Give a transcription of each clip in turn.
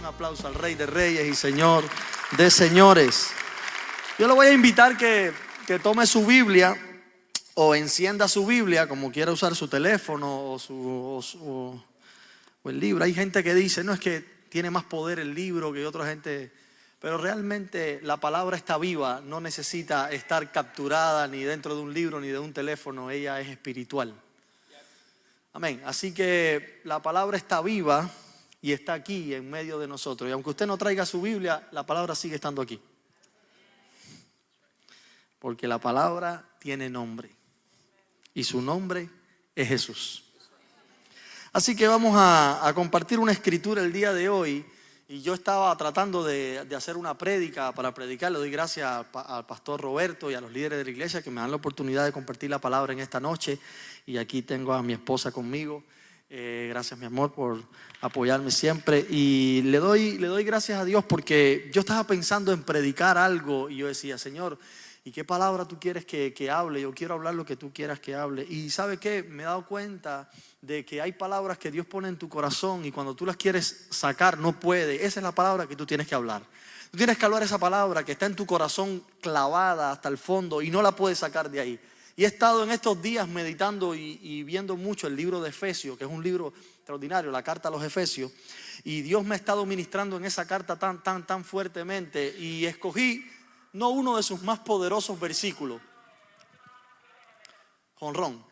un aplauso al Rey de Reyes y Señor de Señores. Yo le voy a invitar que tome su Biblia o encienda su Biblia, como quiera usar su teléfono o el libro. Hay gente que dice, no, es que tiene más poder el libro que otra gente, pero realmente la palabra está viva, no necesita estar capturada ni dentro de un libro ni de un teléfono, ella es espiritual. Amén. Así que la palabra está viva y está aquí en medio de nosotros. Y aunque usted no traiga su Biblia, la palabra sigue estando aquí. Porque la palabra tiene nombre. Y su nombre es Jesús. Así que vamos a compartir una escritura el día de hoy. Y yo estaba tratando de hacer una prédica para predicar. Le doy gracias al pastor Roberto y a los líderes de la iglesia que me dan la oportunidad de compartir la palabra en esta noche. Y aquí tengo a mi esposa conmigo. Gracias, mi amor, por apoyarme siempre. Y le doy gracias a Dios porque yo estaba pensando en predicar algo. Y yo decía, Señor, ¿y qué palabra tú quieres que hable? Yo quiero hablar lo que tú quieras que hable. Y ¿sabe qué? Me he dado cuenta de que hay palabras que Dios pone en tu corazón y cuando tú las quieres sacar no puede. Esa es la palabra que tú tienes que hablar. Tú tienes que hablar esa palabra que está en tu corazón clavada hasta el fondo y no la puedes sacar de ahí. Y he estado en estos días meditando y viendo mucho el libro de Efesios, que es un libro extraordinario, la carta a los Efesios. Y Dios me ha estado ministrando en esa carta tan fuertemente y escogí no uno de sus más poderosos versículos, jonrón.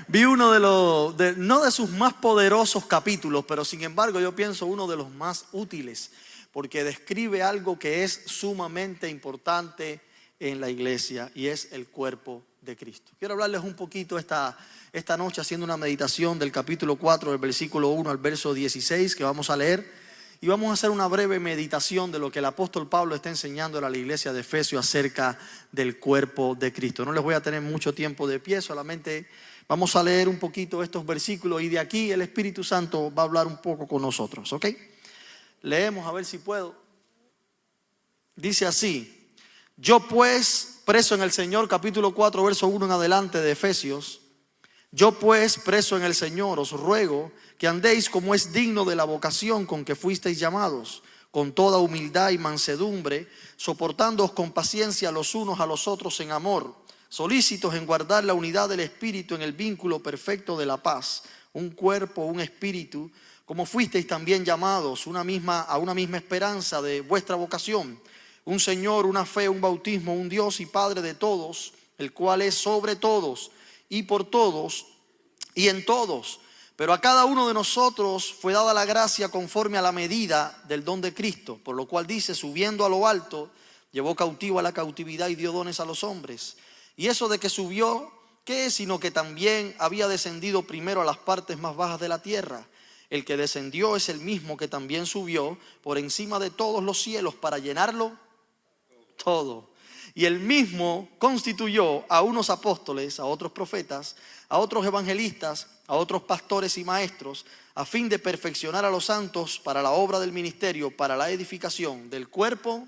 Vi uno no de sus más poderosos capítulos, pero sin embargo yo pienso uno de los más útiles, porque describe algo que es sumamente importante en la iglesia y es el cuerpo de Cristo. Quiero hablarles un poquito esta noche haciendo una meditación del capítulo 4, del versículo 1 al verso 16 que vamos a leer. Y vamos a hacer una breve meditación de lo que el apóstol Pablo está enseñando a la iglesia de Efesios acerca del cuerpo de Cristo. No les voy a tener mucho tiempo de pie, solamente vamos a leer un poquito estos versículos y de aquí el Espíritu Santo va a hablar un poco con nosotros, ¿ok? Leemos a ver si puedo. Dice así: yo pues, preso en el Señor, capítulo 4, verso 1 en adelante de Efesios. Yo pues, preso en el Señor, os ruego que andéis como es digno de la vocación con que fuisteis llamados, con toda humildad y mansedumbre, soportándoos con paciencia los unos a los otros en amor, solícitos en guardar la unidad del Espíritu en el vínculo perfecto de la paz, un cuerpo, un espíritu, como fuisteis también llamados a una misma esperanza de vuestra vocación, un Señor, una fe, un bautismo, un Dios y Padre de todos, el cual es sobre todos y por todos y en todos. Pero a cada uno de nosotros fue dada la gracia conforme a la medida del don de Cristo, por lo cual dice, subiendo a lo alto, llevó cautivo a la cautividad y dio dones a los hombres. Y eso de que subió, ¿qué es? Sino que también había descendido primero a las partes más bajas de la tierra. El que descendió es el mismo que también subió por encima de todos los cielos para llenarlo todo. Y él mismo constituyó a unos apóstoles, a otros profetas, a otros evangelistas, a otros pastores y maestros, a fin de perfeccionar a los santos para la obra del ministerio, para la edificación del cuerpo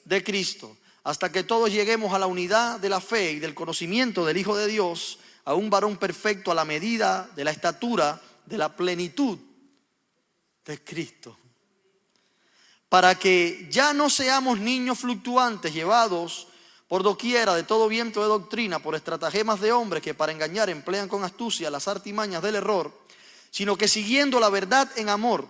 de Cristo, hasta que todos lleguemos a la unidad de la fe y del conocimiento del Hijo de Dios, a un varón perfecto a la medida de la estatura de la plenitud de Cristo. Para que ya no seamos niños fluctuantes, llevados por doquiera de todo viento de doctrina, por estratagemas de hombres que para engañar emplean con astucia las artimañas del error, sino que siguiendo la verdad en amor,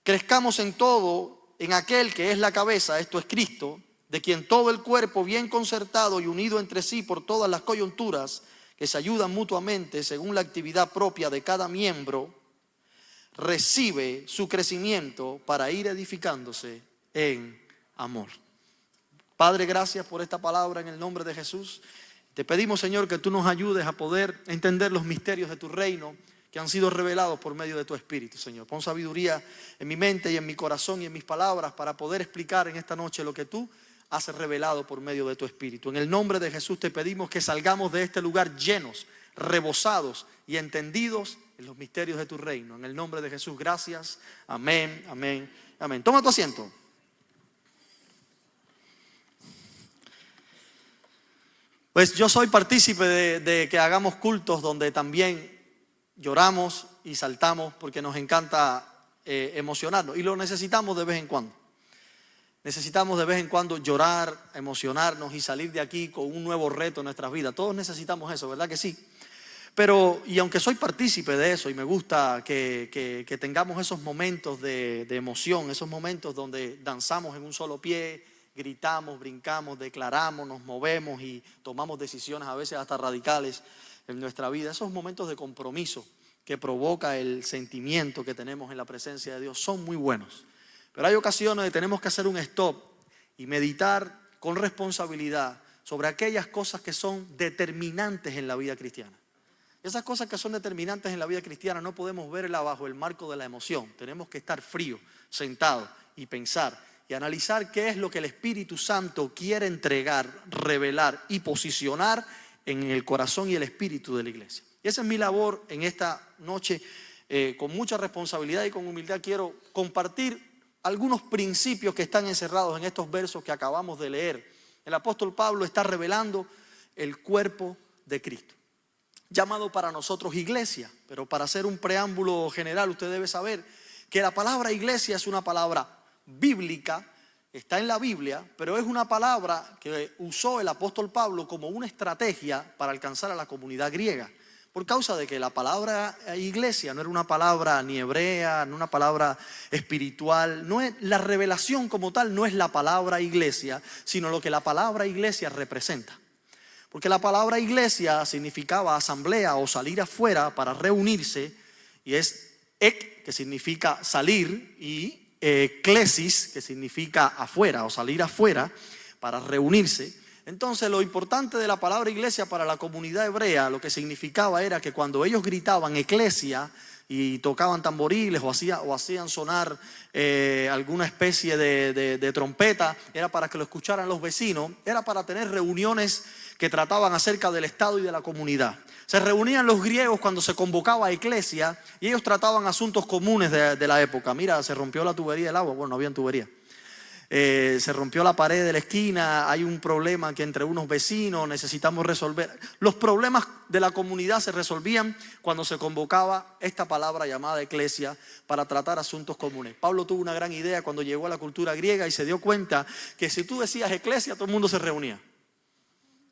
crezcamos en todo en aquel que es la cabeza, esto es Cristo, de quien todo el cuerpo bien concertado y unido entre sí por todas las coyunturas, que se ayudan mutuamente según la actividad propia de cada miembro, recibe su crecimiento para ir edificándose en amor. Padre, gracias por esta palabra en el nombre de Jesús. Te pedimos, Señor, que tú nos ayudes a poder entender los misterios de tu reino que han sido revelados por medio de tu Espíritu, Señor. Pon sabiduría en mi mente y en mi corazón y en mis palabras para poder explicar en esta noche lo que tú has revelado por medio de tu Espíritu. En el nombre de Jesús te pedimos que salgamos de este lugar llenos, rebosados y entendidos en los misterios de tu reino. En el nombre de Jesús, gracias. Amén, amén, amén. Toma tu asiento. Pues yo soy partícipe de que hagamos cultos donde también lloramos y saltamos porque nos encanta emocionarnos. Y lo necesitamos de vez en cuando. Necesitamos de vez en cuando llorar, emocionarnos y salir de aquí con un nuevo reto en nuestras vidas. Todos necesitamos eso, ¿verdad que sí? Pero, y aunque soy partícipe de eso y me gusta que tengamos esos momentos de emoción, esos momentos donde danzamos en un solo pie, gritamos, brincamos, declaramos, nos movemos y tomamos decisiones a veces hasta radicales en nuestra vida, esos momentos de compromiso que provoca el sentimiento que tenemos en la presencia de Dios son muy buenos. Pero hay ocasiones donde tenemos que hacer un stop y meditar con responsabilidad sobre aquellas cosas que son determinantes en la vida cristiana. Esas cosas que son determinantes en la vida cristiana no podemos verlas bajo el marco de la emoción. Tenemos que estar fríos, sentados y pensar y analizar qué es lo que el Espíritu Santo quiere entregar, revelar y posicionar en el corazón y el espíritu de la iglesia. Y esa es mi labor en esta noche. Con mucha responsabilidad y con humildad quiero compartir algunos principios que están encerrados en estos versos que acabamos de leer. El apóstol Pablo está revelando el cuerpo de Cristo, llamado para nosotros iglesia. Pero para hacer un preámbulo general, usted debe saber que la palabra iglesia es una palabra bíblica, está en la Biblia, pero es una palabra que usó el apóstol Pablo como una estrategia para alcanzar a la comunidad griega. Por causa de que la palabra iglesia no era una palabra ni hebrea, no una palabra espiritual. No es, la revelación como tal no es la palabra iglesia, sino lo que la palabra iglesia representa. Porque la palabra iglesia significaba asamblea o salir afuera para reunirse. Y es ek, que significa salir, y eklesis, que significa afuera o salir afuera para reunirse. Entonces lo importante de la palabra iglesia para la comunidad hebrea, lo que significaba era que cuando ellos gritaban eclesia y tocaban tamboriles o hacían sonar alguna especie de trompeta, era para que lo escucharan los vecinos, era para tener reuniones que trataban acerca del Estado y de la comunidad. Se reunían los griegos cuando se convocaba a eclesia y ellos trataban asuntos comunes de la época. Mira, se rompió la tubería del agua. Bueno, no había tubería. Se rompió la pared de la esquina, hay un problema que entre unos vecinos necesitamos resolver. Los problemas de la comunidad se resolvían cuando se convocaba esta palabra llamada eclesia para tratar asuntos comunes. Pablo tuvo una gran idea cuando llegó a la cultura griega y se dio cuenta que si tú decías eclesia, todo el mundo se reunía.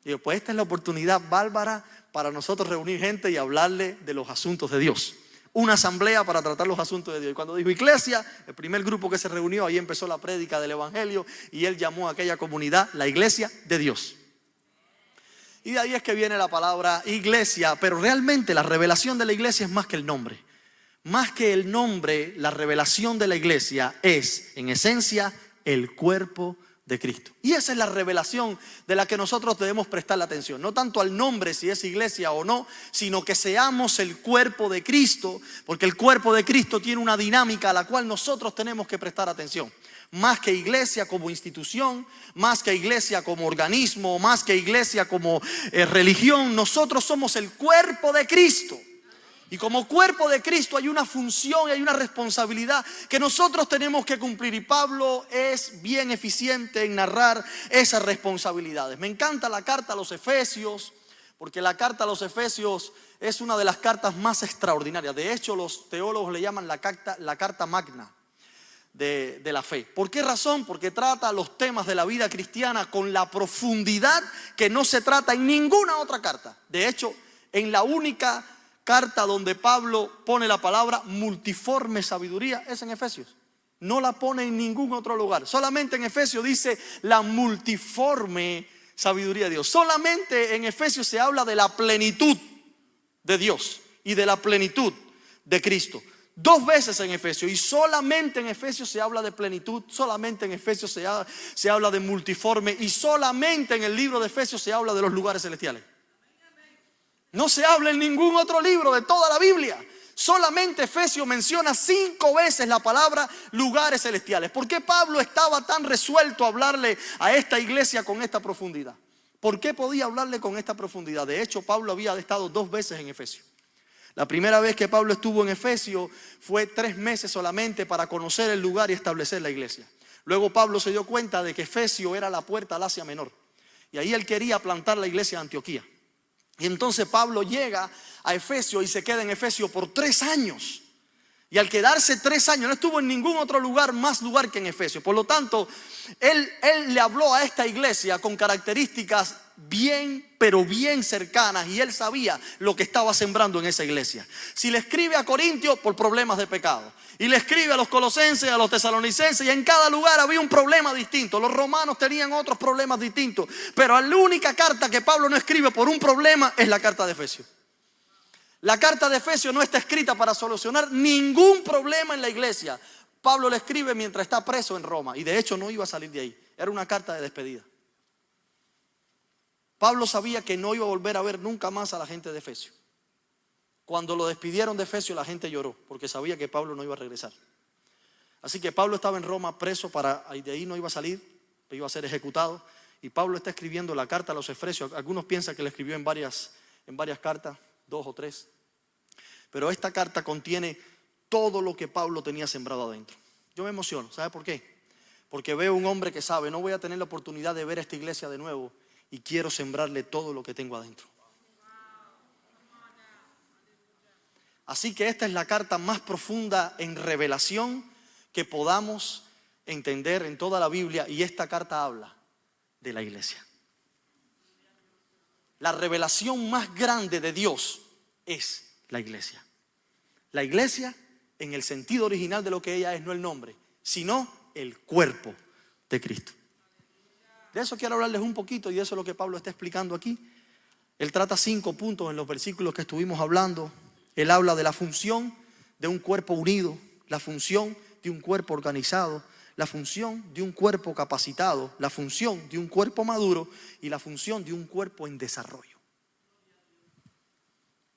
Y digo, pues esta es la oportunidad bárbara para nosotros reunir gente y hablarle de los asuntos de Dios. Una asamblea para tratar los asuntos de Dios. Y cuando dijo iglesia, el primer grupo que se reunió, ahí empezó la prédica del evangelio y él llamó a aquella comunidad la iglesia de Dios. Y de ahí es que viene la palabra iglesia, pero realmente la revelación de la iglesia es más que el nombre. Más que el nombre, la revelación de la iglesia es, en esencia, el cuerpo de Cristo. Y esa es la revelación de la que nosotros debemos prestar la atención. No tanto al nombre, si es iglesia o no, sino que seamos el cuerpo de Cristo, porque el cuerpo de Cristo tiene una dinámica a la cual nosotros tenemos que prestar atención. Más que iglesia como institución, más que iglesia como organismo, más que iglesia como religión, nosotros somos el cuerpo de Cristo. Y como cuerpo de Cristo hay una función y hay una responsabilidad que nosotros tenemos que cumplir. Y Pablo es bien eficiente en narrar esas responsabilidades. Me encanta la carta a los Efesios, porque la carta a los Efesios es una de las cartas más extraordinarias. De hecho, los teólogos le llaman la carta magna de la fe. ¿Por qué razón? Porque trata los temas de la vida cristiana con la profundidad que no se trata en ninguna otra carta. De hecho, en la única carta donde Pablo pone la palabra multiforme sabiduría es en Efesios. No la pone en ningún otro lugar. Solamente en Efesios dice la multiforme sabiduría de Dios. Solamente en Efesios se habla de la plenitud de Dios y de la plenitud de Cristo. 2 veces en Efesios, y solamente en Efesios se habla de plenitud, solamente en Efesios se habla de multiforme, y solamente en el libro de Efesios se habla de los lugares celestiales. No se habla en ningún otro libro de toda la Biblia. Solamente Efesios menciona 5 veces la palabra lugares celestiales. ¿Por qué Pablo estaba tan resuelto a hablarle a esta iglesia con esta profundidad? ¿Por qué podía hablarle con esta profundidad? De hecho, Pablo había estado 2 veces en Efesios. La primera vez que Pablo estuvo en Efesios fue 3 meses solamente para conocer el lugar y establecer la iglesia. Luego Pablo se dio cuenta de que Efesios era la puerta al Asia Menor. Y ahí él quería plantar la iglesia de Antioquía. Y entonces Pablo llega a Efesio y se queda en Efesio por 3 años. Y al quedarse 3 años, no estuvo en ningún otro lugar que en Efesio. Por lo tanto, él le habló a esta iglesia con características bien, pero bien cercanas. Y él sabía lo que estaba sembrando en esa iglesia. Si le escribe a Corintios, por problemas de pecado. Y le escribe a los colosenses, a los tesalonicenses. Y en cada lugar había un problema distinto. Los romanos tenían otros problemas distintos. Pero la única carta que Pablo no escribe por un problema es la carta de Efesios. La carta de Efesios no está escrita para solucionar ningún problema en la iglesia. Pablo le escribe mientras está preso en Roma. Y de hecho no iba a salir de ahí. Era una carta de despedida. Pablo sabía que no iba a volver a ver nunca más a la gente de Efesios. Cuando lo despidieron de Efesios, la gente lloró porque sabía que Pablo no iba a regresar. Así que Pablo estaba en Roma preso, de ahí no iba a salir, iba a ser ejecutado. Y Pablo está escribiendo la carta a los Efesios. Algunos piensan que la escribió en varias cartas, 2 o 3. Pero esta carta contiene todo lo que Pablo tenía sembrado adentro. Yo me emociono, ¿sabe por qué? Porque veo un hombre que sabe, no voy a tener la oportunidad de ver esta iglesia de nuevo y quiero sembrarle todo lo que tengo adentro. Así que esta es la carta más profunda en revelación que podamos entender en toda la Biblia, y esta carta habla de la iglesia. La revelación más grande de Dios es la iglesia. La iglesia, en el sentido original de lo que ella es, no el nombre, sino el cuerpo de Cristo. De eso quiero hablarles un poquito, y eso es lo que Pablo está explicando aquí. Él trata 5 puntos en los versículos que estuvimos hablando. Él habla de la función de un cuerpo unido, la función de un cuerpo organizado, la función de un cuerpo capacitado, la función de un cuerpo maduro y la función de un cuerpo en desarrollo.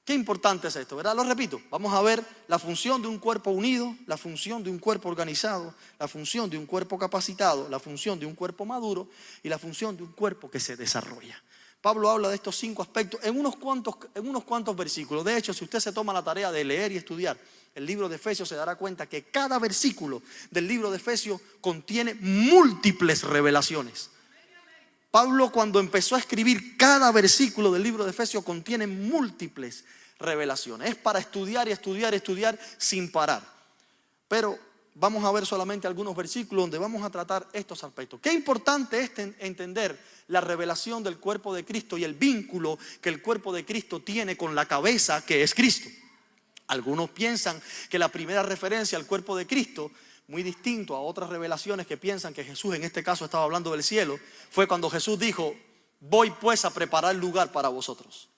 Qué importante es esto, ¿verdad? Lo repito, vamos a ver la función de un cuerpo unido, la función de un cuerpo organizado, la función de un cuerpo capacitado, la función de un cuerpo maduro y la función de un cuerpo que se desarrolla. Pablo habla de estos 5 aspectos en unos cuantos versículos. De hecho, si usted se toma la tarea de leer y estudiar el libro de Efesios, se dará cuenta que cada versículo del libro de Efesios contiene múltiples revelaciones. Pablo, cuando empezó a escribir cada versículo del libro de Efesios, contiene múltiples revelaciones. Es para estudiar y estudiar y estudiar sin parar. Pero vamos a ver solamente algunos versículos donde vamos a tratar estos aspectos. Qué importante es entender la revelación del cuerpo de Cristo y el vínculo que el cuerpo de Cristo tiene con la cabeza, que es Cristo. Algunos piensan que la primera referencia al cuerpo de Cristo, muy distinto a otras revelaciones que piensan que Jesús en este caso estaba hablando del cielo, fue cuando Jesús dijo: voy pues a preparar lugar para vosotros.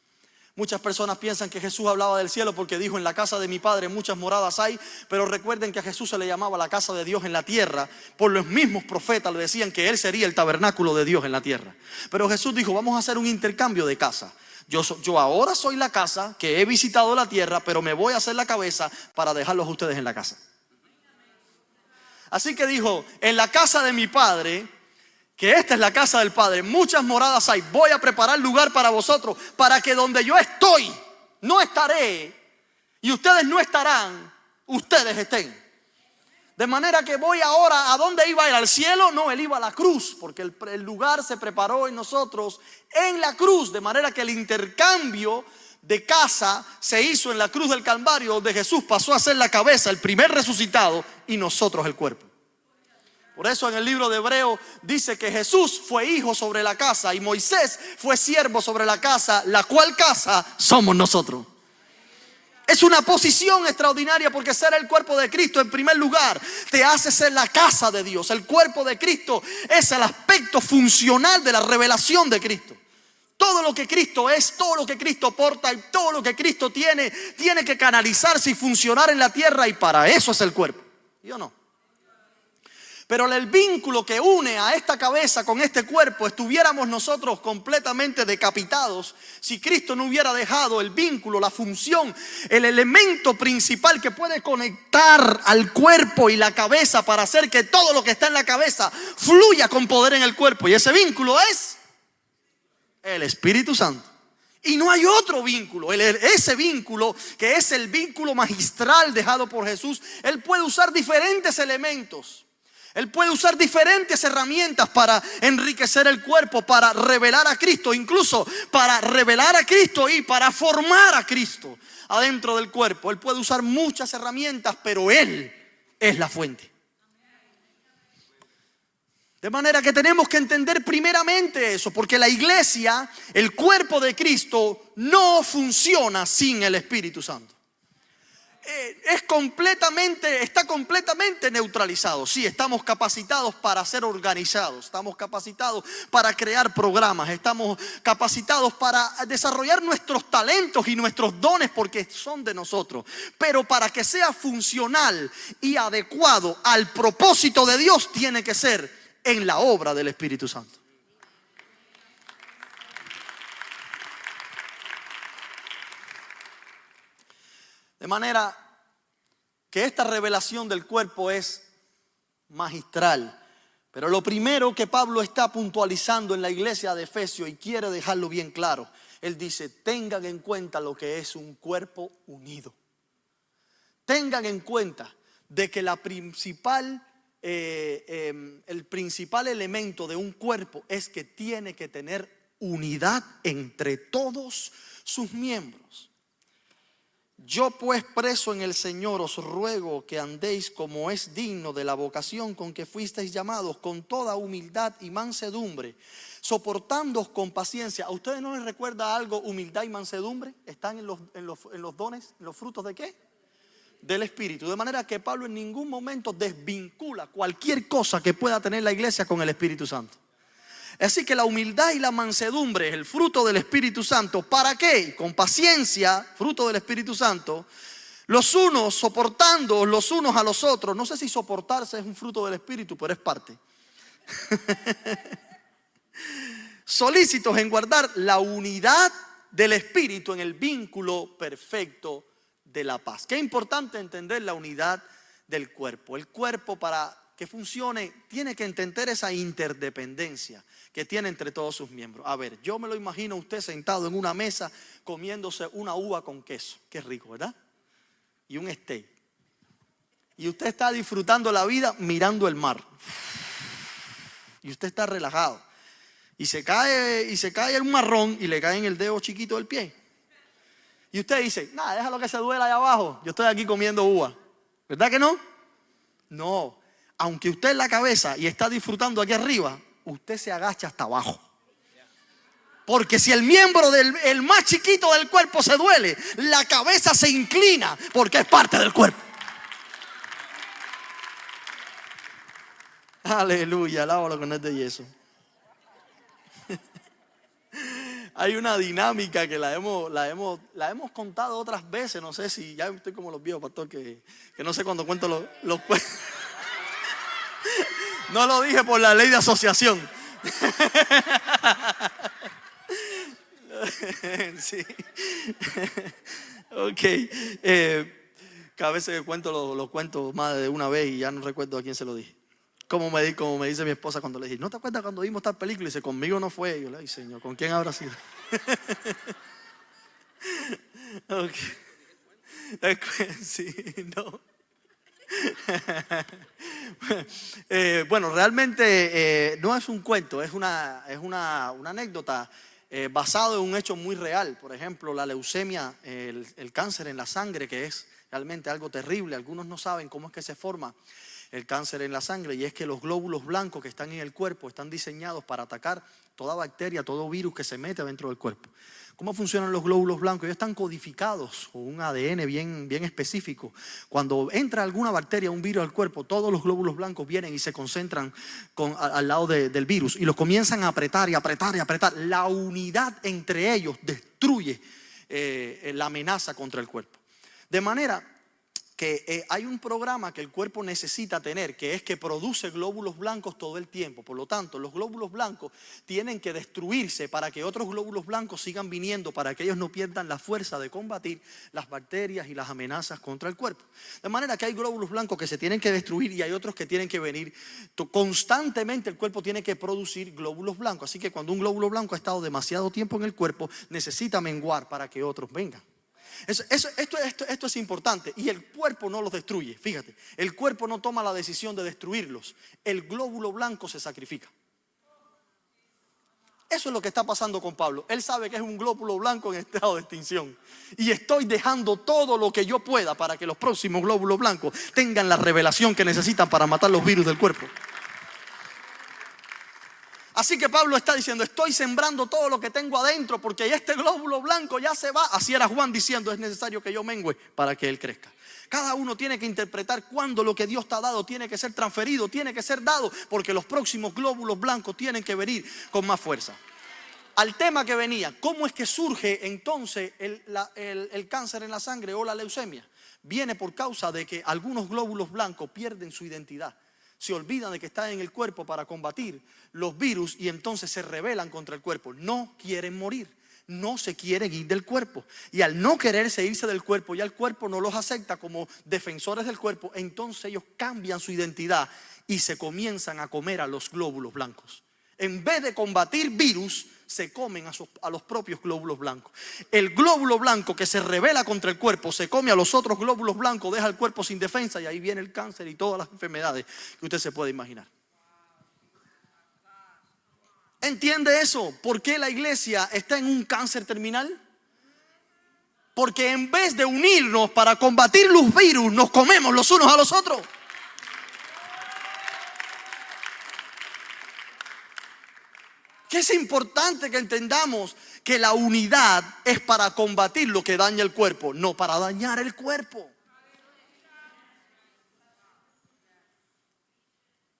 Muchas personas piensan que Jesús hablaba del cielo porque dijo: en la casa de mi Padre muchas moradas hay. Pero recuerden que a Jesús se le llamaba la casa de Dios en la tierra. Por los mismos profetas le decían que Él sería el tabernáculo de Dios en la tierra. Pero Jesús dijo: vamos a hacer un intercambio de casa. Yo ahora soy la casa que he visitado la tierra, pero me voy a hacer la cabeza para dejarlos a ustedes en la casa. Así que dijo: en la casa de mi Padre, que esta es la casa del Padre, muchas moradas hay. Voy a preparar lugar para vosotros, para que donde yo estoy, no estaré, y ustedes no estarán, ustedes estén. De manera que voy ahora, ¿a dónde iba a ir? ¿Al cielo? No, Él iba a la cruz, porque el lugar se preparó en nosotros en la cruz. De manera que el intercambio de casa se hizo en la cruz del Calvario, donde Jesús pasó a ser la cabeza, el primer resucitado, y nosotros el cuerpo. Por eso en el libro de Hebreos dice que Jesús fue hijo sobre la casa y Moisés fue siervo sobre la casa, la cual casa somos nosotros. Es una posición extraordinaria, porque ser el cuerpo de Cristo en primer lugar te hace ser la casa de Dios. El cuerpo de Cristo es el aspecto funcional de la revelación de Cristo. Todo lo que Cristo es, todo lo que Cristo porta y todo lo que Cristo tiene que canalizarse y funcionar en la tierra, y para eso es el cuerpo. ¿Sí o no? Pero el vínculo que une a esta cabeza con este cuerpo, estuviéramos nosotros completamente decapitados si Cristo no hubiera dejado el vínculo, la función, el elemento principal que puede conectar al cuerpo y la cabeza para hacer que todo lo que está en la cabeza fluya con poder en el cuerpo. Y ese vínculo es el Espíritu Santo. Y no hay otro vínculo. Ese vínculo, que es el vínculo magistral dejado por Jesús, Él puede usar diferentes elementos. Él puede usar diferentes herramientas para enriquecer el cuerpo, para revelar a Cristo, incluso para revelar a Cristo y para formar a Cristo adentro del cuerpo. Él puede usar muchas herramientas, pero Él es la fuente. De manera que tenemos que entender primeramente eso, porque la iglesia, el cuerpo de Cristo, no funciona sin el Espíritu Santo. Está completamente neutralizado. Sí, estamos capacitados para ser organizados, estamos capacitados para crear programas, estamos capacitados para desarrollar nuestros talentos y nuestros dones porque son de nosotros. Pero para que sea funcional y adecuado al propósito de Dios, tiene que ser en la obra del Espíritu Santo. De manera que esta revelación del cuerpo es magistral. Pero lo primero que Pablo está puntualizando en la iglesia de Efesios, y quiere dejarlo bien claro, él dice: tengan en cuenta lo que es un cuerpo unido. Tengan en cuenta de que el principal elemento de un cuerpo es que tiene que tener unidad entre todos sus miembros. Yo pues, preso en el Señor, os ruego que andéis como es digno de la vocación con que fuisteis llamados, con toda humildad y mansedumbre, soportándoos con paciencia. ¿A ustedes no les recuerda algo humildad y mansedumbre? ¿Están en los dones, en los frutos de qué? Del Espíritu. De manera que Pablo en ningún momento desvincula cualquier cosa que pueda tener la iglesia con el Espíritu Santo. Así que la humildad y la mansedumbre es el fruto del Espíritu Santo. ¿Para qué? Con paciencia, fruto del Espíritu Santo, los unos soportando los unos a los otros. No sé si soportarse es un fruto del Espíritu, pero es parte. Solícitos en guardar la unidad del Espíritu en el vínculo perfecto de la paz. Qué importante entender la unidad del cuerpo. El cuerpo, para que funcione, tiene que entender esa interdependencia que tiene entre todos sus miembros. A ver, yo me lo imagino usted sentado en una mesa comiéndose una uva con queso. Qué rico, ¿verdad? Y un steak. Y usted está disfrutando la vida mirando el mar. Y usted está relajado. Y se cae un marrón y le cae en el dedo chiquito del pie. Y usted dice: nada, déjalo que se duela allá abajo. Yo estoy aquí comiendo uva. ¿Verdad que no? No. Aunque usted en la cabeza y está disfrutando aquí arriba, usted se agacha hasta abajo. Porque si el miembro el más chiquito del cuerpo se duele, la cabeza se inclina porque es parte del cuerpo. Aleluya, alábalo con este yeso. Hay una dinámica que la hemos contado otras veces. No sé si ya estoy como los viejos, pastor, que no sé cuándo cuento los cuentos. No lo dije por la ley de asociación. Sí. Ok. Cada vez que cuento los cuento más de una vez y ya no recuerdo a quién se lo dije. Como me dice mi esposa cuando le dije: ¿no te acuerdas cuando vimos tal película? Y dice: conmigo no fue. Y yo le dije: Señor, ¿con quién habrá sido? Okay. Sí, no. Bueno, realmente no es un cuento, es una anécdota basado en un hecho muy real. Por ejemplo, la leucemia, el cáncer en la sangre, que es realmente algo terrible. Algunos no saben cómo es que se forma el cáncer en la sangre, y es que los glóbulos blancos que están en el cuerpo están diseñados para atacar toda bacteria, todo virus que se mete dentro del cuerpo. ¿Cómo funcionan los glóbulos blancos? Ellos están codificados con un ADN bien específico. Cuando entra alguna bacteria, un virus al cuerpo, todos los glóbulos blancos vienen y se concentran al lado del virus y los comienzan a apretar y apretar y apretar. La unidad entre ellos destruye la amenaza contra el cuerpo. De manera que hay un programa que el cuerpo necesita tener, que es que produce glóbulos blancos todo el tiempo. Por lo tanto, los glóbulos blancos tienen que destruirse para que otros glóbulos blancos sigan viniendo, para que ellos no pierdan la fuerza de combatir las bacterias y las amenazas contra el cuerpo. De manera que hay glóbulos blancos que se tienen que destruir y hay otros que tienen que venir. Constantemente el cuerpo tiene que producir glóbulos blancos. Así que cuando un glóbulo blanco ha estado demasiado tiempo en el cuerpo, necesita menguar para que otros vengan. Esto es importante. Y el cuerpo no los destruye. Fíjate, el cuerpo no toma la decisión de destruirlos. El glóbulo blanco se sacrifica. Eso es lo que está pasando con Pablo. Él sabe que es un glóbulo blanco en estado de extinción. Y estoy dejando todo lo que yo pueda para que los próximos glóbulos blancos tengan la revelación que necesitan para matar los virus del cuerpo. Así que Pablo está diciendo, estoy sembrando todo lo que tengo adentro porque este glóbulo blanco ya se va. Así era Juan diciendo, es necesario que yo mengüe para que él crezca. Cada uno tiene que interpretar cuándo lo que Dios te ha dado tiene que ser transferido, tiene que ser dado, porque los próximos glóbulos blancos tienen que venir con más fuerza. Al tema que venía, ¿cómo es que surge entonces el cáncer en la sangre o la leucemia? Viene por causa de que algunos glóbulos blancos pierden su identidad. Se olvidan de que están en el cuerpo para combatir los virus y entonces se rebelan contra el cuerpo. No quieren morir, no se quieren ir del cuerpo. Y al no quererse irse del cuerpo, ya el cuerpo no los acepta como defensores del cuerpo. Entonces ellos cambian su identidad y se comienzan a comer a los glóbulos blancos. En vez de combatir virus, se comen a los propios glóbulos blancos. El glóbulo blanco que se rebela contra el cuerpo se come a los otros glóbulos blancos, deja el cuerpo sin defensa y ahí viene el cáncer y todas las enfermedades que usted se puede imaginar. ¿Entiende eso? ¿Por qué la iglesia está en un cáncer terminal? Porque en vez de unirnos para combatir los virus, nos comemos los unos a los otros. Que es importante que entendamos que la unidad es para combatir lo que daña el cuerpo, no para dañar el cuerpo.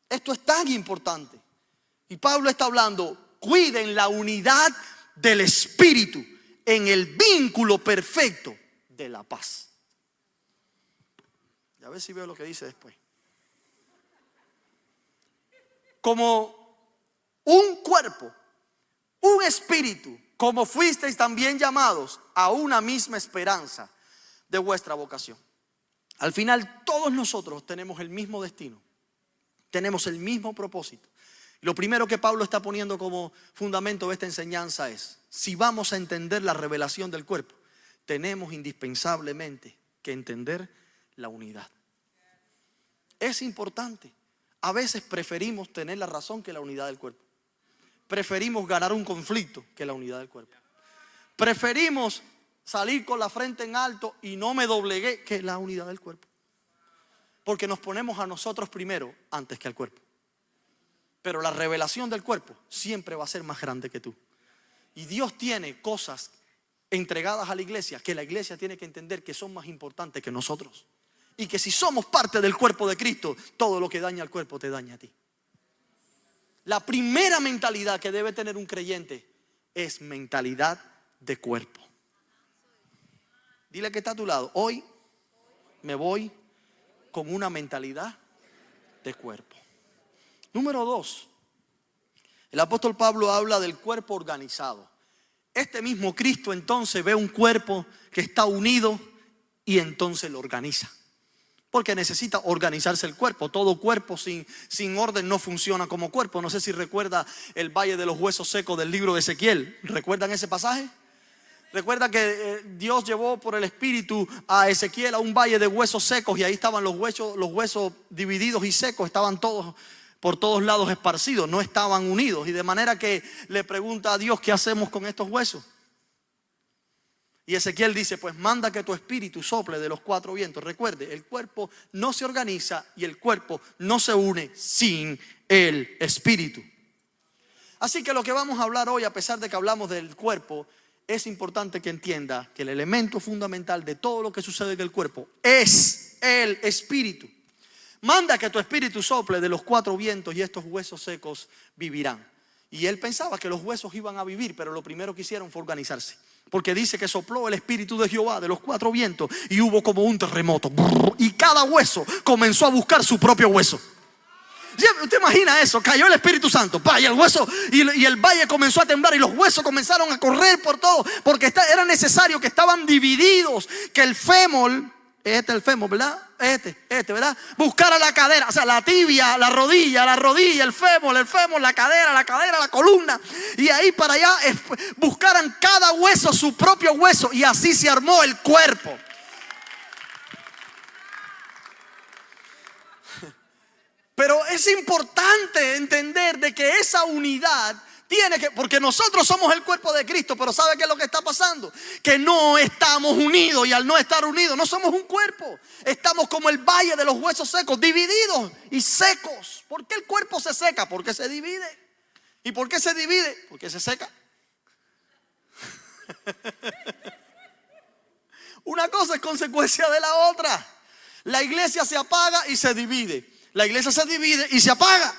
Esto es tan importante. Y Pablo está hablando, cuiden la unidad del espíritu en el vínculo perfecto de la paz. Y a ver si veo lo que dice después. Como un cuerpo, un espíritu, como fuisteis también llamados a una misma esperanza de vuestra vocación. Al final todos nosotros tenemos el mismo destino, tenemos el mismo propósito. Lo primero que Pablo está poniendo como fundamento de esta enseñanza es, si vamos a entender la revelación del cuerpo, tenemos indispensablemente que entender la unidad. Es importante. A veces preferimos tener la razón que la unidad del cuerpo. Preferimos ganar un conflicto que la unidad del cuerpo. Preferimos salir con la frente en alto y no me doblegué que la unidad del cuerpo. Porque nos ponemos a nosotros primero antes que al cuerpo. Pero la revelación del cuerpo siempre va a ser más grande que tú. Y Dios tiene cosas entregadas a la iglesia que la iglesia tiene que entender que son más importantes que nosotros. Y que si somos parte del cuerpo de Cristo, todo lo que daña al cuerpo te daña a ti. La primera mentalidad que debe tener un creyente es mentalidad de cuerpo. Dile que está a tu lado, hoy me voy con una mentalidad de cuerpo. Número 2, el apóstol Pablo habla del cuerpo organizado. Este mismo Cristo entonces ve un cuerpo que está unido y entonces lo organiza. Porque necesita organizarse el cuerpo. Todo cuerpo sin orden no funciona como cuerpo. No sé si recuerda el valle de los huesos secos del libro de Ezequiel. ¿Recuerdan ese pasaje? Recuerda que Dios llevó por el Espíritu a Ezequiel a un valle de huesos secos. Y ahí estaban los huesos divididos y secos. Estaban todos por todos lados esparcidos. No estaban unidos. Y de manera que le pregunta a Dios, ¿qué hacemos con estos huesos? Y Ezequiel dice, pues manda que tu espíritu sople de los 4 vientos. Recuerde, el cuerpo no se organiza y el cuerpo no se une sin el espíritu. Así que lo que vamos a hablar hoy, a pesar de que hablamos del cuerpo, es importante que entienda que el elemento fundamental de todo lo que sucede en el cuerpo es el espíritu. Manda que tu espíritu sople de los 4 vientos y estos huesos secos vivirán. Y él pensaba que los huesos iban a vivir, pero lo primero que hicieron fue organizarse. Porque dice que sopló el espíritu de Jehová de los 4 vientos y hubo como un terremoto. Y cada hueso comenzó a buscar su propio hueso. ¿Usted imagina eso? Cayó el Espíritu Santo, y el hueso y el valle comenzó a temblar y los huesos comenzaron a correr por todo, porque era necesario que estaban divididos, que el fémur Este es el fémur, ¿verdad? Este, ¿verdad? Buscara la cadera, o sea, la tibia, la rodilla, el fémur, la cadera, la columna. Y ahí para allá buscaran cada hueso, su propio hueso. Y así se armó el cuerpo. Pero es importante entender de que esa unidad porque nosotros somos el cuerpo de Cristo, pero ¿sabe qué es lo que está pasando? Que no estamos unidos, y al no estar unidos no somos un cuerpo. Estamos como el valle de los huesos secos, divididos y secos. ¿Por qué el cuerpo se seca? Porque se divide. ¿Y por qué se divide? Porque se seca. Una cosa es consecuencia de la otra. La iglesia se apaga y se divide. La iglesia se divide y se apaga.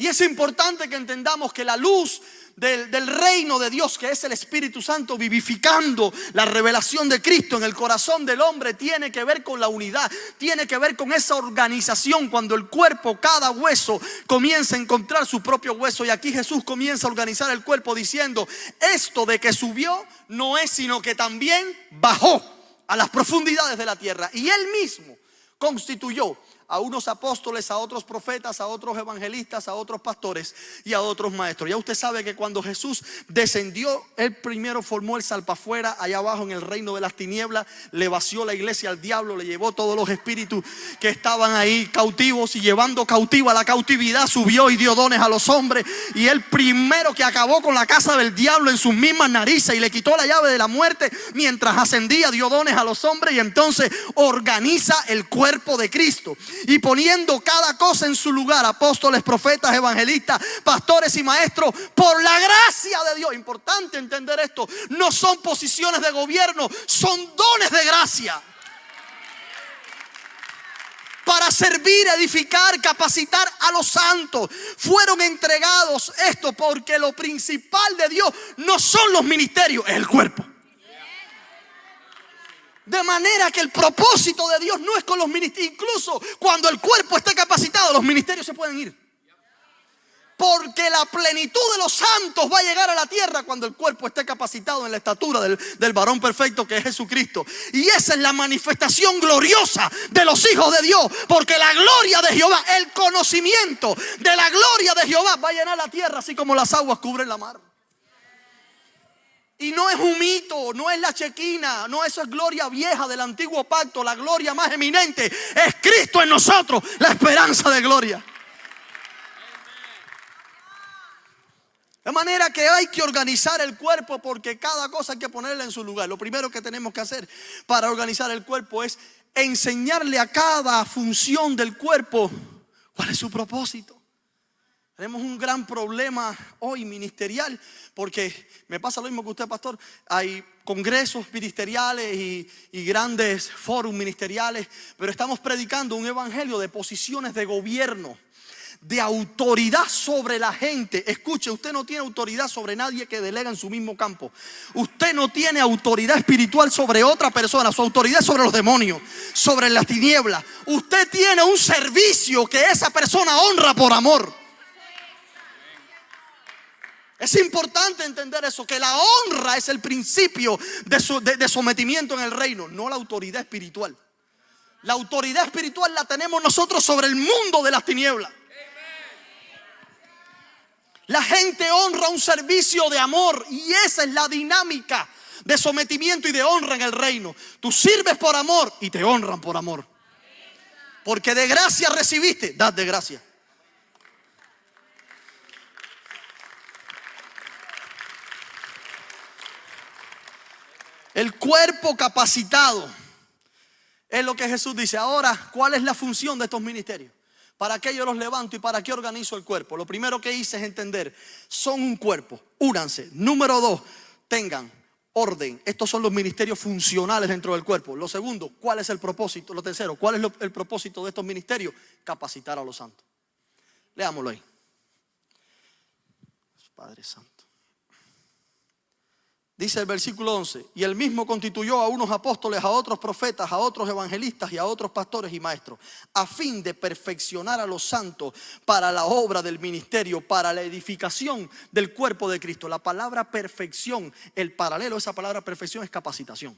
Y es importante que entendamos que la luz del reino de Dios, que es el Espíritu Santo vivificando la revelación de Cristo en el corazón del hombre, tiene que ver con la unidad, tiene que ver con esa organización. Cuando el cuerpo, cada hueso comienza a encontrar su propio hueso. Y aquí Jesús comienza a organizar el cuerpo diciendo: esto de que subió no es sino que también bajó a las profundidades de la tierra. Y Él mismo constituyó a unos apóstoles, a otros profetas, a otros evangelistas, a otros pastores y a otros maestros. Ya usted sabe que cuando Jesús descendió, Él primero formó el salpafuera allá abajo en el reino de las tinieblas, le vació la iglesia al diablo, le llevó todos los espíritus que estaban ahí cautivos, y llevando cautiva la cautividad, subió y dio dones a los hombres. Y Él primero que acabó con la casa del diablo en sus mismas narices y le quitó la llave de la muerte, mientras ascendía dio dones a los hombres, y entonces organiza el cuerpo de Cristo. Y poniendo cada cosa en su lugar, apóstoles, profetas, evangelistas, pastores y maestros, por la gracia de Dios. Importante entender esto: no son posiciones de gobierno, son dones de gracia, para servir, edificar, capacitar a los santos. Fueron entregados esto porque lo principal de Dios no son los ministerios, es el cuerpo. De manera que el propósito de Dios no es con los ministerios. Incluso cuando el cuerpo esté capacitado, los ministerios se pueden ir. Porque la plenitud de los santos va a llegar a la tierra cuando el cuerpo esté capacitado en la estatura del varón perfecto, que es Jesucristo. Y esa es la manifestación gloriosa de los hijos de Dios. Porque la gloria de Jehová, el conocimiento de la gloria de Jehová, va a llenar la tierra así como las aguas cubren la mar. Y no es un mito, no es la chequina, no, eso es gloria vieja del antiguo pacto. La gloria más eminente es Cristo en nosotros, la esperanza de gloria. De manera que hay que organizar el cuerpo, porque cada cosa hay que ponerla en su lugar. Lo primero que tenemos que hacer para organizar el cuerpo es enseñarle a cada función del cuerpo cuál es su propósito. Tenemos un gran problema hoy ministerial, porque me pasa lo mismo que usted, pastor. Hay congresos ministeriales y grandes foros ministeriales, pero estamos predicando un evangelio de posiciones de gobierno, de autoridad sobre la gente. Escuche, usted no tiene autoridad sobre nadie que delega en su mismo campo. Usted no tiene autoridad espiritual sobre otra persona. Su autoridad es sobre los demonios, sobre las tinieblas. Usted tiene un servicio que esa persona honra por amor. Es importante entender eso, que la honra es el principio de sometimiento en el reino, no la autoridad espiritual. La autoridad espiritual la tenemos nosotros sobre el mundo de las tinieblas. La gente honra un servicio de amor, y esa es la dinámica de sometimiento y de honra en el reino. Tú sirves por amor y te honran por amor. Porque de gracia recibiste, dad de gracia. El cuerpo capacitado es lo que Jesús dice. Ahora, ¿cuál es la función de estos ministerios? ¿Para qué yo los levanto y para qué organizo el cuerpo? Lo primero que hice es entender: son un cuerpo, únanse. Número 2, tengan orden. Estos son los ministerios funcionales dentro del cuerpo. Lo segundo, ¿cuál es el propósito? Lo tercero, ¿cuál es el propósito de estos ministerios? Capacitar a los santos. Leámoslo ahí. Padre Santo. Dice el versículo 11: y él mismo constituyó a unos apóstoles, a otros profetas, a otros evangelistas y a otros pastores y maestros, a fin de perfeccionar a los santos para la obra del ministerio, para la edificación del cuerpo de Cristo. La palabra perfección, el paralelo de esa palabra perfección es capacitación.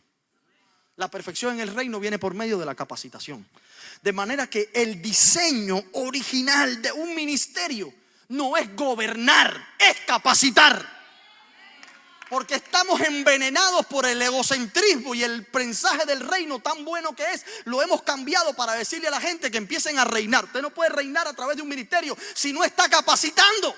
La perfección en el reino viene por medio de la capacitación. De manera que el diseño original de un ministerio no es gobernar, es capacitar. Porque estamos envenenados por el egocentrismo y el mensaje del reino tan bueno que es, lo hemos cambiado para decirle a la gente que empiecen a reinar. Usted no puede reinar a través de un ministerio si no está capacitando.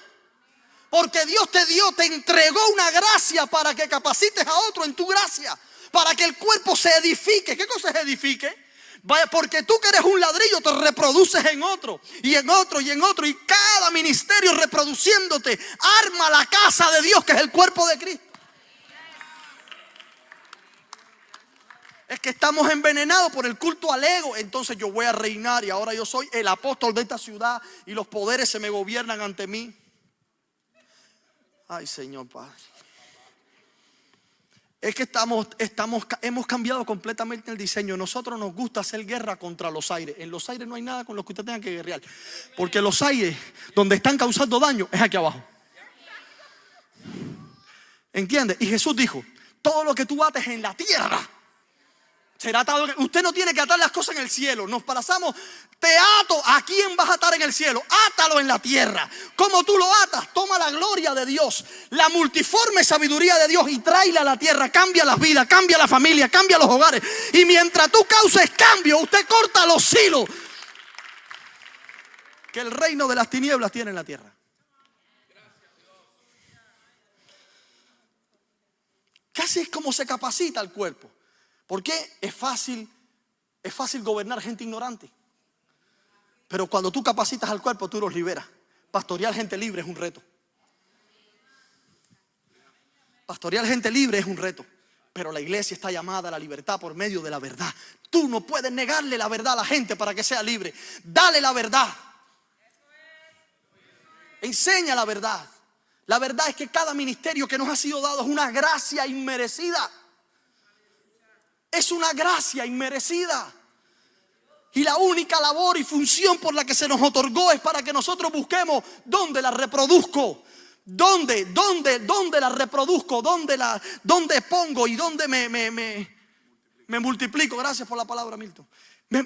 Porque Dios te entregó una gracia para que capacites a otro en tu gracia, para que el cuerpo se edifique. ¿Qué cosa es edifique? Vaya, porque tú que eres un ladrillo te reproduces en otro y en otro y en otro, y cada ministerio reproduciéndote arma la casa de Dios, que es el cuerpo de Cristo. Es que estamos envenenados por el culto al ego. Entonces yo voy a reinar y ahora yo soy el apóstol de esta ciudad y los poderes se me gobiernan ante mí. Ay, Señor Padre. Es que hemos cambiado completamente el diseño. Nosotros nos gusta hacer guerra contra los aires. En los aires no hay nada con lo que usted tenga que guerrear. Porque los aires donde están causando daño es aquí abajo. ¿Entiende? Y Jesús dijo, todo lo que tú ates en la tierra será atado. Usted no tiene que atar las cosas en el cielo. Nos pasamos, te ato. ¿A quién vas a atar en el cielo? Átalo en la tierra. ¿Cómo tú lo atas? Toma la gloria de Dios, la multiforme sabiduría de Dios y tráela a la tierra. Cambia las vidas, cambia la familia, cambia los hogares. Y mientras tú causes cambio, usted corta los hilos que el reino de las tinieblas tiene en la tierra. Casi es como se capacita el cuerpo. ¿Por qué? Es fácil gobernar gente ignorante. Pero cuando tú capacitas al cuerpo, tú los liberas. Pastorear gente libre es un reto. Pastorear gente libre es un reto. Pero la iglesia está llamada a la libertad por medio de la verdad. Tú no puedes negarle la verdad a la gente para que sea libre. Dale la verdad. Enseña la verdad. La verdad es que cada ministerio que nos ha sido dado es una gracia inmerecida. Es una gracia inmerecida. Y la única labor y función por la que se nos otorgó es para que nosotros busquemos dónde la reproduzco. ¿Dónde la reproduzco? ¿Dónde pongo y dónde me multiplico? Gracias por la palabra, Milton.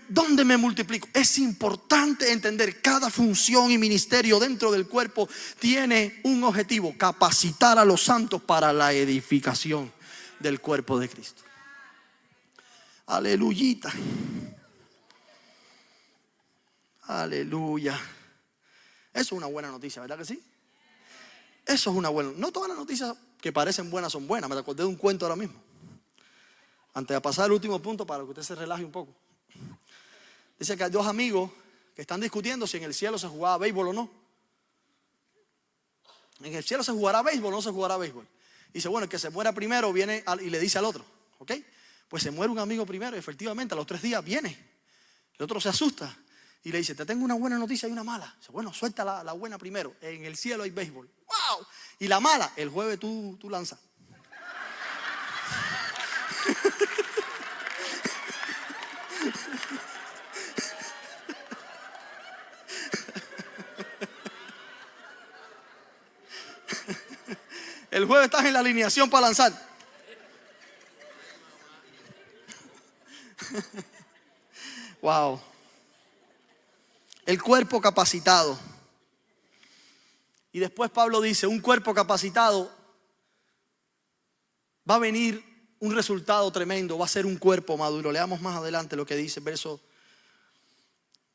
¿Dónde me multiplico? Es importante entender cada función y ministerio dentro del cuerpo tiene un objetivo: capacitar a los santos para la edificación del cuerpo de Cristo. Aleluyita. Aleluya. Eso es una buena noticia, ¿verdad que sí? Eso es una buena. No todas las noticias que parecen buenas son buenas. Me acordé de un cuento ahora mismo. Antes de pasar al último punto, para que usted se relaje un poco. Dice que hay dos amigos que están discutiendo si en el cielo se jugaba béisbol o no. En el cielo se jugará béisbol o no se jugará béisbol. Dice, bueno, el que se muera primero viene y le dice al otro, ¿ok? Pues se muere un amigo primero y efectivamente a los 3 días viene. El otro se asusta y le dice, te tengo una buena noticia y una mala. Dice, bueno, suelta la buena primero. En el cielo hay béisbol. ¡Wow! Y la mala, el jueves tú lanzas. El jueves estás en la alineación para lanzar. Wow. El cuerpo capacitado. Y después Pablo dice, un cuerpo capacitado va a venir un resultado tremendo, va a ser un cuerpo maduro. Leamos más adelante lo que dice verso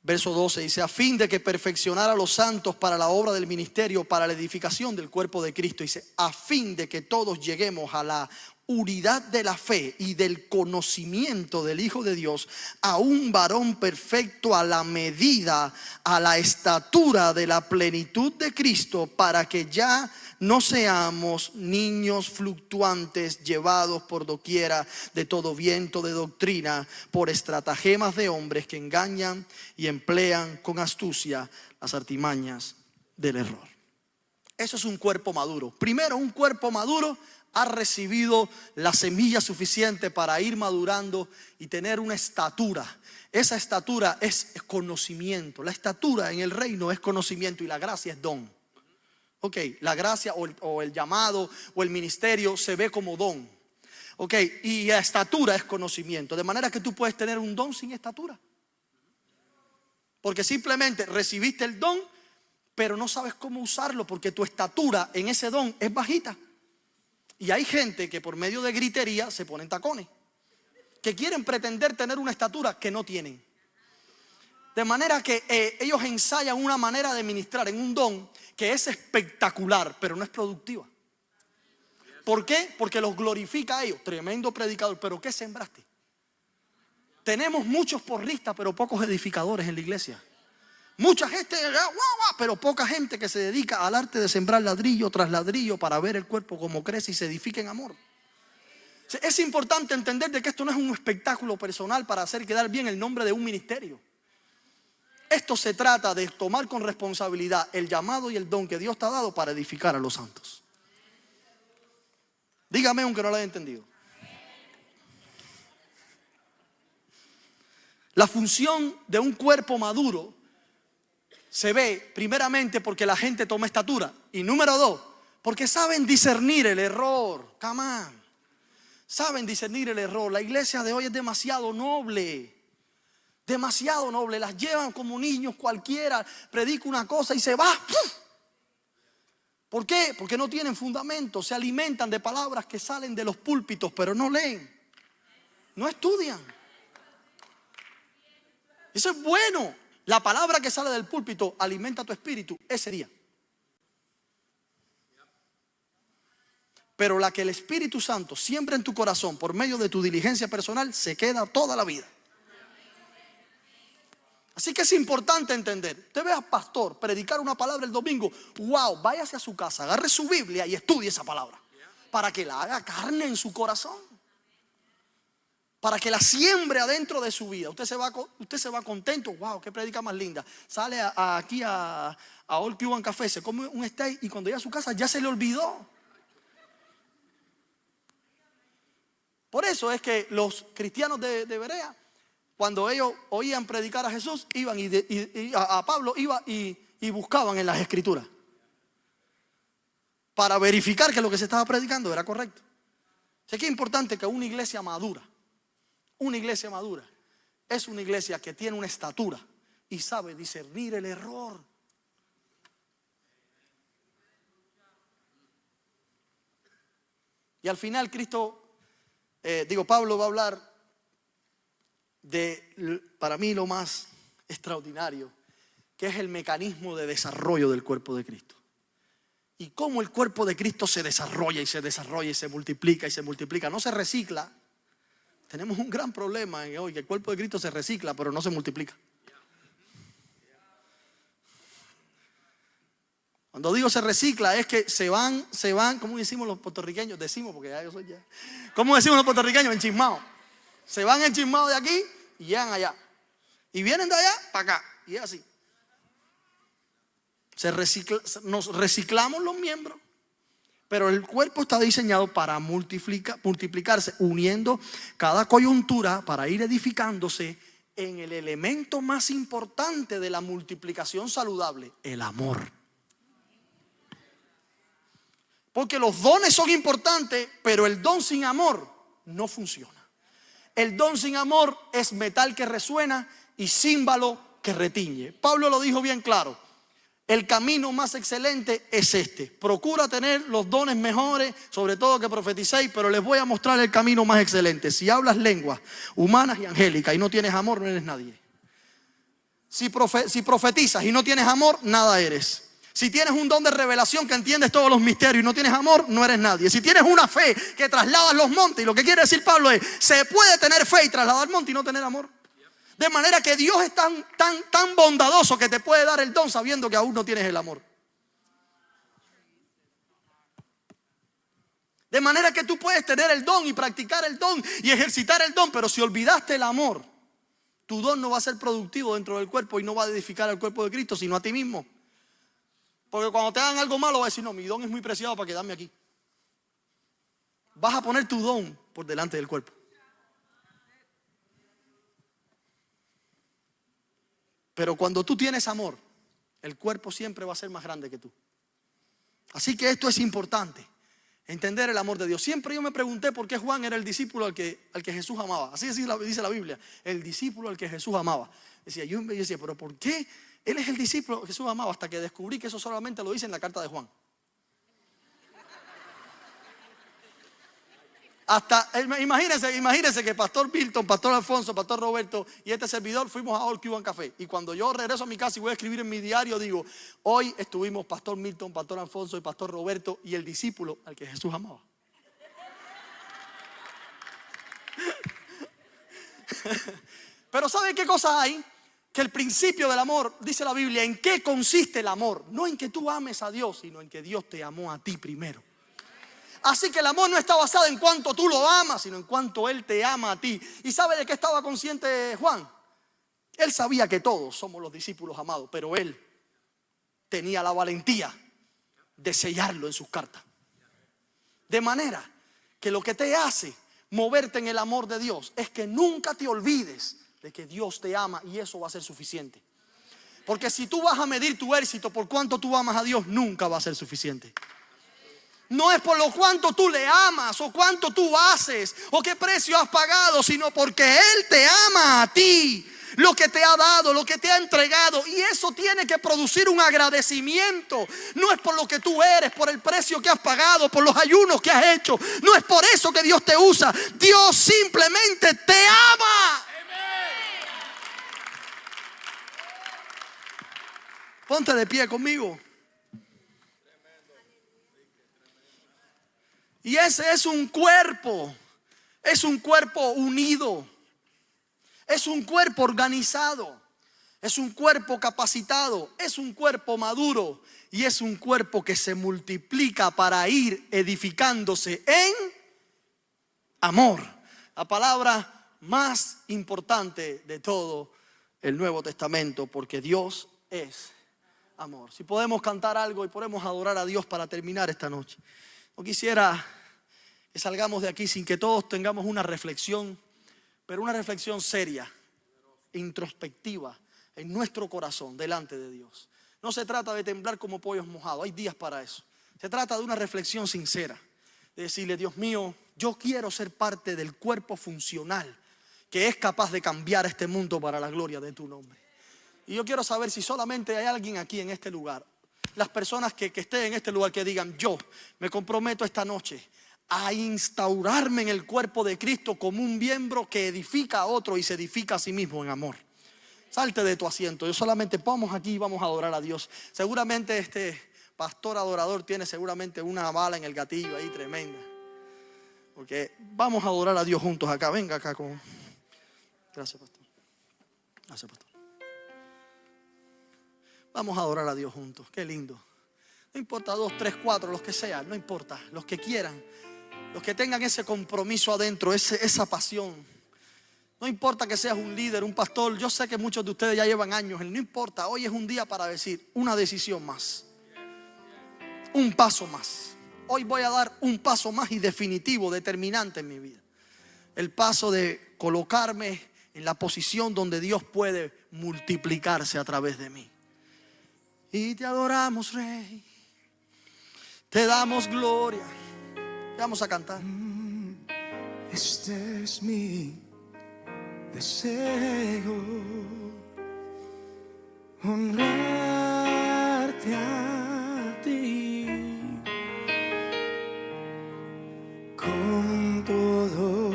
12, dice, a fin de que perfeccionara a los santos para la obra del ministerio, para la edificación del cuerpo de Cristo. Dice, a fin de que todos lleguemos a la unidad de la fe y del conocimiento del Hijo de Dios, a un varón perfecto, a la medida, a la estatura de la plenitud de Cristo, para que ya no seamos niños fluctuantes, llevados por doquiera de todo viento de doctrina, por estratagemas de hombres que engañan y emplean con astucia las artimañas del error. Eso es un cuerpo maduro. Primero, un cuerpo maduro ha recibido la semilla suficiente para ir madurando y tener una estatura. Esa estatura es conocimiento. La estatura en el reino es conocimiento y la gracia es don. Ok, la gracia o el llamado o el ministerio se ve como don. Ok, y la estatura es conocimiento. De manera que tú puedes tener un don sin estatura. Porque simplemente recibiste el don, pero no sabes cómo usarlo porque tu estatura en ese don es bajita. Y hay gente que por medio de gritería se ponen tacones, que quieren pretender tener una estatura que no tienen. De manera que ellos ensayan una manera de ministrar en un don que es espectacular, pero no es productiva. ¿Por qué? Porque los glorifica a ellos. Tremendo predicador, pero ¿qué sembraste? Tenemos muchos porristas, pero pocos edificadores en la iglesia. Mucha gente, pero poca gente que se dedica al arte de sembrar ladrillo tras ladrillo para ver el cuerpo como crece y se edifica en amor. Es importante entender de que esto no es un espectáculo personal para hacer quedar bien el nombre de un ministerio. Esto se trata de tomar con responsabilidad el llamado y el don que Dios te ha dado para edificar a los santos. Dígame aunque no lo haya entendido. La función de un cuerpo maduro se ve primeramente porque la gente toma estatura. Y número 2, porque saben discernir el error. Come on. Saben discernir el error. La iglesia de hoy es demasiado noble. Demasiado noble. Las llevan como niños cualquiera. Predica una cosa y se va. ¿Por qué? Porque no tienen fundamento. Se alimentan de palabras que salen de los púlpitos, pero no leen. No estudian. Eso es bueno. La palabra que sale del púlpito alimenta tu espíritu ese día. Pero la que el Espíritu Santo siembra en tu corazón por medio de tu diligencia personal se queda toda la vida. Así que es importante entender. Usted ve a pastor predicar una palabra el domingo. Wow, váyase a su casa, agarre su Biblia y estudie esa palabra para que la haga carne en su corazón, para que la siembre adentro de su vida. Usted se va contento. Wow, qué predica más linda. Sale aquí a All Cuban Café, se come un steak y cuando llega a su casa ya se le olvidó. Por eso es que los cristianos de Berea, cuando ellos oían predicar a Jesús, iban a Pablo, y buscaban en las escrituras para verificar que lo que se estaba predicando era correcto. Así que es importante que una iglesia madura es una iglesia que tiene una estatura y sabe discernir el error. Y al final Pablo va a hablar de, para mí, lo más extraordinario, que es el mecanismo de desarrollo del cuerpo de Cristo. Y cómo el cuerpo de Cristo se desarrolla y se desarrolla y se multiplica y se multiplica. No se recicla. Tenemos un gran problema en hoy, que el cuerpo de Cristo se recicla, pero no se multiplica. Cuando digo se recicla es que se van, ¿cómo decimos los puertorriqueños? Decimos, porque ya yo soy ya. ¿Cómo decimos los puertorriqueños? Enchismados. Se van enchismados de aquí y llegan allá. Y vienen de allá para acá. Y es así. Nos reciclamos los miembros. Pero el cuerpo está diseñado para multiplicarse, uniendo cada coyuntura para ir edificándose en el elemento más importante de la multiplicación saludable, el amor. Porque los dones son importantes, pero el don sin amor no funciona. El don sin amor es metal que resuena y címbalo que retiñe. Pablo lo dijo bien claro. El camino más excelente es este. Procura tener los dones mejores, sobre todo que profeticéis, pero les voy a mostrar el camino más excelente. Si hablas lenguas humanas y angélicas y no tienes amor, no eres nadie. Si profetizas y no tienes amor, nada eres. Si tienes un don de revelación que entiendes todos los misterios y no tienes amor, no eres nadie. Si tienes una fe que trasladas los montes, y lo que quiere decir Pablo es, se puede tener fe y trasladar montes y no tener amor. De manera que Dios es tan bondadoso que te puede dar el don sabiendo que aún no tienes el amor. De manera que tú puedes tener el don y practicar el don y ejercitar el don, pero si olvidaste el amor, tu don no va a ser productivo dentro del cuerpo y no va a edificar al cuerpo de Cristo, sino a ti mismo. Porque cuando te hagan algo malo vas a decir, no, mi don es muy preciado para quedarme aquí. Vas a poner tu don por delante del cuerpo. Pero cuando tú tienes amor, el cuerpo siempre va a ser más grande que tú. Así que esto es importante. Entender el amor de Dios. Siempre yo me pregunté por qué Juan era el discípulo al que Jesús amaba. Así dice la Biblia, el discípulo al que Jesús amaba. Yo decía, pero ¿por qué él es el discípulo que Jesús amaba? Hasta que descubrí que eso solamente lo dice en la carta de Juan. Hasta, imagínense que Pastor Milton, Pastor Alfonso, Pastor Roberto y este servidor fuimos a All Cuban Café. Y cuando yo regreso a mi casa y voy a escribir en mi diario, digo, hoy estuvimos Pastor Milton, Pastor Alfonso y Pastor Roberto y el discípulo al que Jesús amaba. Pero ¿saben qué cosa hay? Que el principio del amor, dice la Biblia, ¿en qué consiste el amor? No en que tú ames a Dios, sino en que Dios te amó a ti primero. Así que el amor no está basado en cuánto tú lo amas, sino en cuánto Él te ama a ti. ¿Y sabe de qué estaba consciente Juan? Él sabía que todos somos los discípulos amados, pero él tenía la valentía de sellarlo en sus cartas. De manera que lo que te hace moverte en el amor de Dios es que nunca te olvides de que Dios te ama, y eso va a ser suficiente. Porque si tú vas a medir tu éxito por cuánto tú amas a Dios, nunca va a ser suficiente. No es por lo cuánto tú le amas o cuánto tú haces o qué precio has pagado, sino porque Él te ama a ti, lo que te ha dado, lo que te ha entregado, y eso tiene que producir un agradecimiento. No es por lo que tú eres, por el precio que has pagado, por los ayunos que has hecho. No es por eso que Dios te usa. Dios simplemente te ama. Ponte de pie conmigo. Y ese es un cuerpo unido, es un cuerpo organizado, es un cuerpo capacitado, es un cuerpo maduro y es un cuerpo que se multiplica para ir edificándose en amor. La palabra más importante de todo el Nuevo Testamento, porque Dios es amor. Si podemos cantar algo y podemos adorar a Dios para terminar esta noche. No quisiera que salgamos de aquí sin que todos tengamos una reflexión, pero una reflexión seria, introspectiva en nuestro corazón delante de Dios. No se trata de temblar como pollos mojados, hay días para eso. Se trata de una reflexión sincera, de decirle: Dios mío, yo quiero ser parte del cuerpo funcional que es capaz de cambiar este mundo para la gloria de tu nombre. Y yo quiero saber si solamente hay alguien aquí en este lugar, las personas que estén en este lugar, que digan: yo me comprometo esta noche a instaurarme en el cuerpo de Cristo como un miembro que edifica a otro y se edifica a sí mismo en amor. Salte de tu asiento. Yo solamente vamos aquí y vamos a adorar a Dios. Seguramente este pastor adorador tiene seguramente una bala en el gatillo ahí tremenda, porque vamos a adorar a Dios juntos acá. Venga acá con... Gracias, pastor. Gracias, pastor. Vamos a adorar a Dios juntos. Qué lindo. No importa 2, 3, 4, los que sean, no importa. Los que quieran, los que tengan ese compromiso adentro, esa pasión. No importa que seas un líder, un pastor. Yo sé que muchos de ustedes ya llevan años. No importa, hoy es un día para decir una decisión más, un paso más. Hoy voy a dar un paso más y definitivo, determinante en mi vida. El paso de colocarme en la posición donde Dios puede multiplicarse a través de mí. Y te adoramos, Rey, te damos gloria. Vamos a cantar. Este es mi deseo, honrarte a ti con todo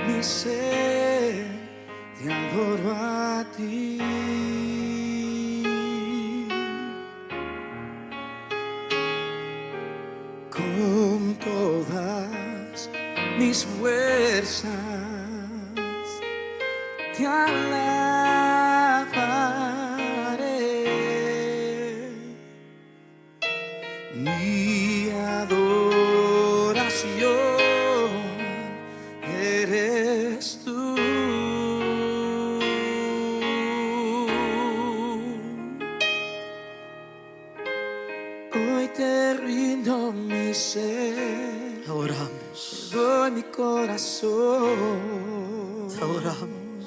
mi ser, te adoro a ti. Con todas mis fuerzas te alabaré. Mi adoración eres tú. Hoy te rindo mi ser, Adoramos. te doy mi corazón. Te adoramos.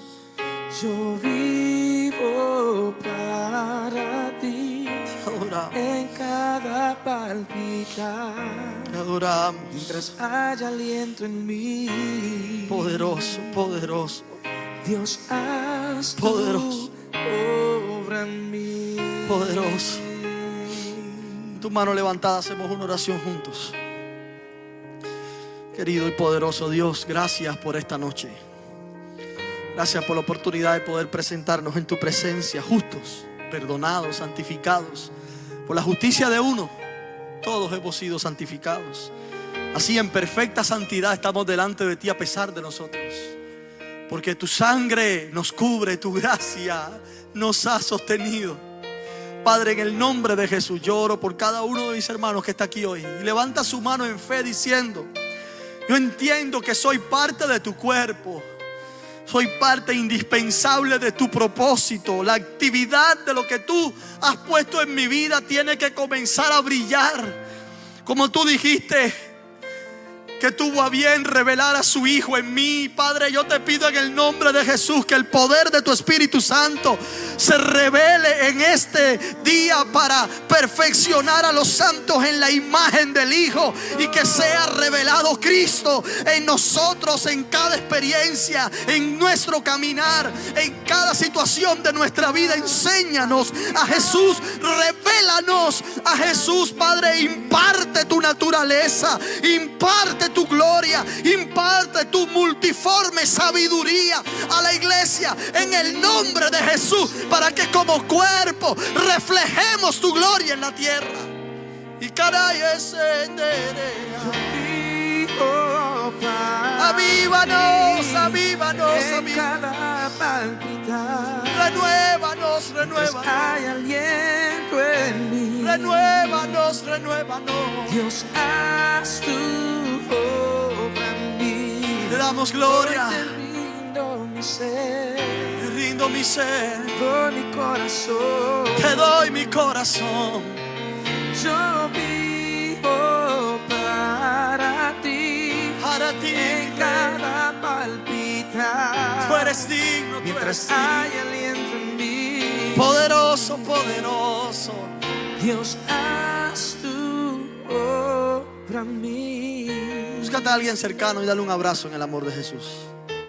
Yo vivo para ti. Te adoramos. adoramos, en cada palpitar. te adoramos. Mientras haya aliento en mí, Poderoso, poderoso, Dios, haz tu poderoso, obra en mí. poderoso. Tu mano levantada, hacemos una oración juntos. Querido y poderoso Dios, gracias por esta noche. Gracias por la oportunidad de poder presentarnos en tu presencia, justos, perdonados, santificados. Por la justicia de uno, todos hemos sido santificados. Así en perfecta santidad estamos delante de ti a pesar de nosotros. Porque tu sangre nos cubre, tu gracia nos ha sostenido. Padre, en el nombre de Jesús, yo oro por cada uno de mis hermanos que está aquí hoy. Y levanta su mano en fe diciendo: yo entiendo que soy parte de tu cuerpo. Soy parte indispensable de tu propósito. La actividad de lo que tú has puesto en mi vida tiene que comenzar a brillar. Como tú dijiste que tuvo a bien revelar a su Hijo en mí. Padre, yo te pido en el nombre de Jesús que el poder de tu Espíritu Santo se revele en este día para perfeccionar a los santos en la imagen del Hijo, y que sea revelado Cristo en nosotros, en cada experiencia, en nuestro caminar, en cada situación de nuestra vida. Enséñanos a Jesús, revélanos a Jesús. Padre, imparte tu naturaleza, imparte tu gloria, imparte tu multiforme sabiduría a la iglesia en el nombre de Jesús, para que como cuerpo reflejemos tu gloria en la tierra. Y caray, avívanos, avívanos, en cada palpitar. renuévanos, renuévanos, Hay aliento en mí. renuévanos, renuévanos. Dios, haz tu obra en mí. Te damos gloria. Hoy te rindo mi ser, Te rindo mi ser, doy mi corazón. te doy mi corazón. Yo vivo para ti. Para ti, En cada palpitar. tú eres digno, tú eres Mientras digno. hay aliento en mí, Poderoso, poderoso. Dios, haz tu obra en mí. Búscate a alguien cercano y dale un abrazo en el amor de Jesús.